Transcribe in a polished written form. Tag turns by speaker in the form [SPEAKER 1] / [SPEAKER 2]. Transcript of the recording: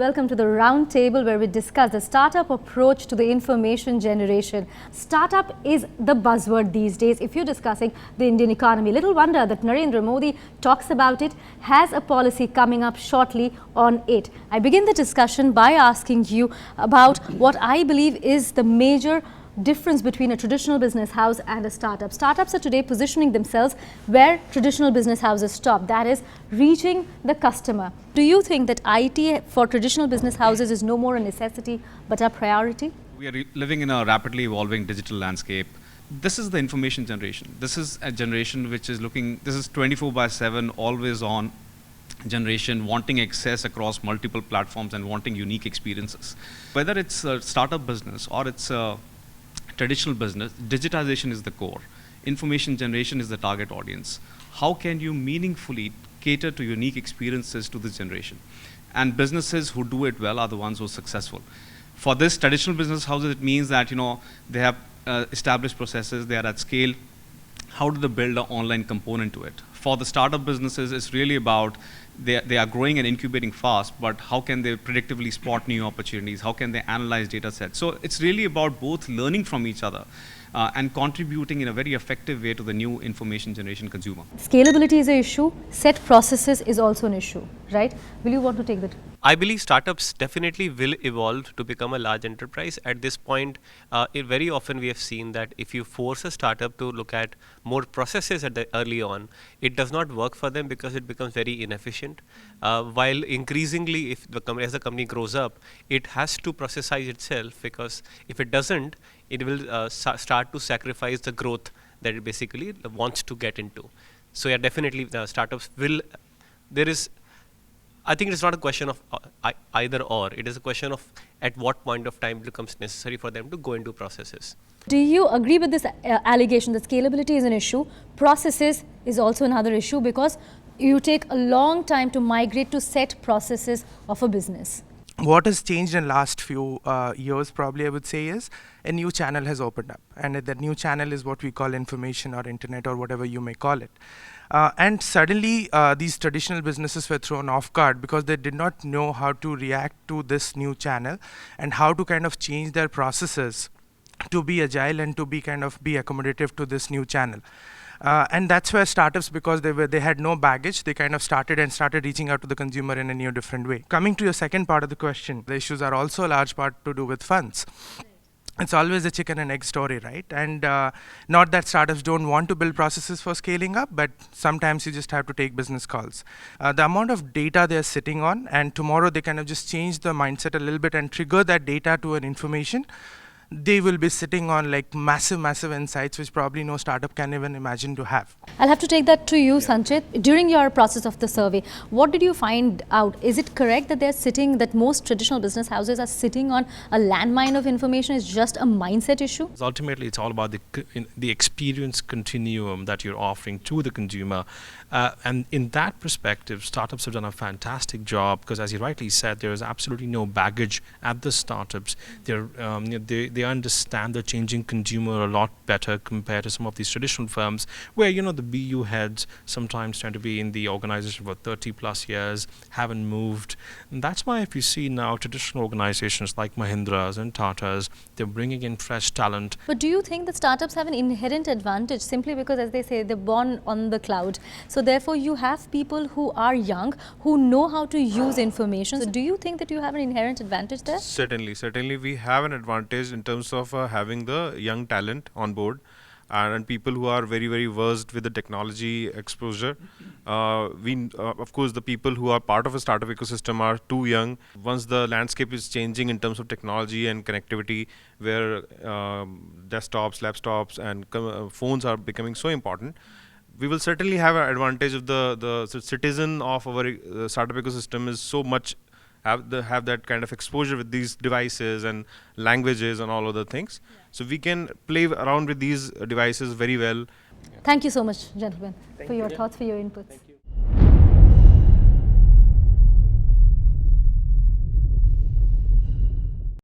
[SPEAKER 1] welcome to the Roundtable, where we discuss the startup approach to the information generation. Startup is the buzzword these days if you're discussing the Indian economy. Little wonder that Narendra Modi talks about it, has a policy coming up shortly on it. I begin the discussion by asking you about what I believe is the major difference between a traditional business house and a startup. Startups are today positioning themselves where traditional business houses stop, that is, reaching the customer. Do you think that IT for traditional business houses is no more a necessity but a priority?
[SPEAKER 2] We are living in a rapidly evolving digital landscape. This is the information generation. This is a generation which is looking, this is 24/7, always on generation, wanting access across multiple platforms and wanting unique experiences. Whether it's a startup business or it's a traditional business, digitization is the core. Information generation is the target audience. How can you meaningfully cater to unique experiences to this generation? And businesses who do it well are the ones who are successful. For this traditional business houses, it means that they have established processes, they are at scale. How do they build an online component to it? For the startup businesses, it's really about they are growing and incubating fast, but how can they predictively spot new opportunities? How can they analyze data sets? So it's really about both learning from each other and contributing in a very effective way to the new information generation consumer.
[SPEAKER 1] Scalability is an issue, set processes is also an issue, right? Will you want to take that?
[SPEAKER 3] I believe startups definitely will evolve to become a large enterprise. At this point, very often we have seen that if you force a startup to look at more processes at the early on, it does not work for them because it becomes very inefficient. While increasingly, if as the company grows up, it has to processize itself, because if it doesn't, it will start to sacrifice the growth that it basically wants to get into. So yeah, definitely startups will, I think it's not a question of either or. It is a question of at what point of time it becomes necessary for them to go into processes.
[SPEAKER 1] Do you agree with this allegation that scalability is an issue? Processes is also another issue because you take a long time to migrate to set processes of a business.
[SPEAKER 4] What has changed in the last few years, probably I would say, is a new channel has opened up. And that new channel is what we call information or internet or whatever you may call it. And suddenly these traditional businesses were thrown off guard because they did not know how to react to this new channel and how to kind of change their processes to be agile and to be accommodative to this new channel. And that's where startups, because they had no baggage, they kind of started reaching out to the consumer in a new different way. Coming to your second part of the question, the issues are also a large part to do with funds. It's always a chicken and egg story, right? And not that startups don't want to build processes for scaling up, but sometimes you just have to take business calls. The amount of data they're sitting on, and tomorrow they kind of just change the mindset a little bit and trigger that data to an information, they will be sitting on like massive insights which probably no startup can even imagine to have.
[SPEAKER 1] I'll have to take that to you, Sanchit. During your process of the survey, what did you find out? Is it correct that most traditional business houses are sitting on a landmine of information? Is just a mindset issue?
[SPEAKER 5] Ultimately, it's all about the experience continuum that you're offering to the consumer. And in that perspective, startups have done a fantastic job because, as you rightly said, there is absolutely no baggage at the startups. They understand the changing consumer a lot better compared to some of these traditional firms where, the BU heads sometimes tend to be in the organization for 30 plus years, haven't moved. And that's why if you see now traditional organizations like Mahindra's and Tata's, they're bringing in fresh talent.
[SPEAKER 1] But do you think that startups have an inherent advantage simply because, as they say, they're born on the cloud? So therefore, you have people who are young, who know how to use information. So do you think that you have an inherent advantage there?
[SPEAKER 6] Certainly we have an advantage in terms of having the young talent on board and people who are very versed with the technology exposure. Of course, the people who are part of a startup ecosystem are too young. Once the landscape is changing in terms of technology and connectivity, where desktops, laptops and phones are becoming so important, we will certainly have an advantage of the citizen of our startup ecosystem is so much have that kind of exposure with these devices and languages and all other things. Yeah. So we can play around with these devices very well.
[SPEAKER 1] Thank you so much, gentlemen, for your thoughts, for your inputs.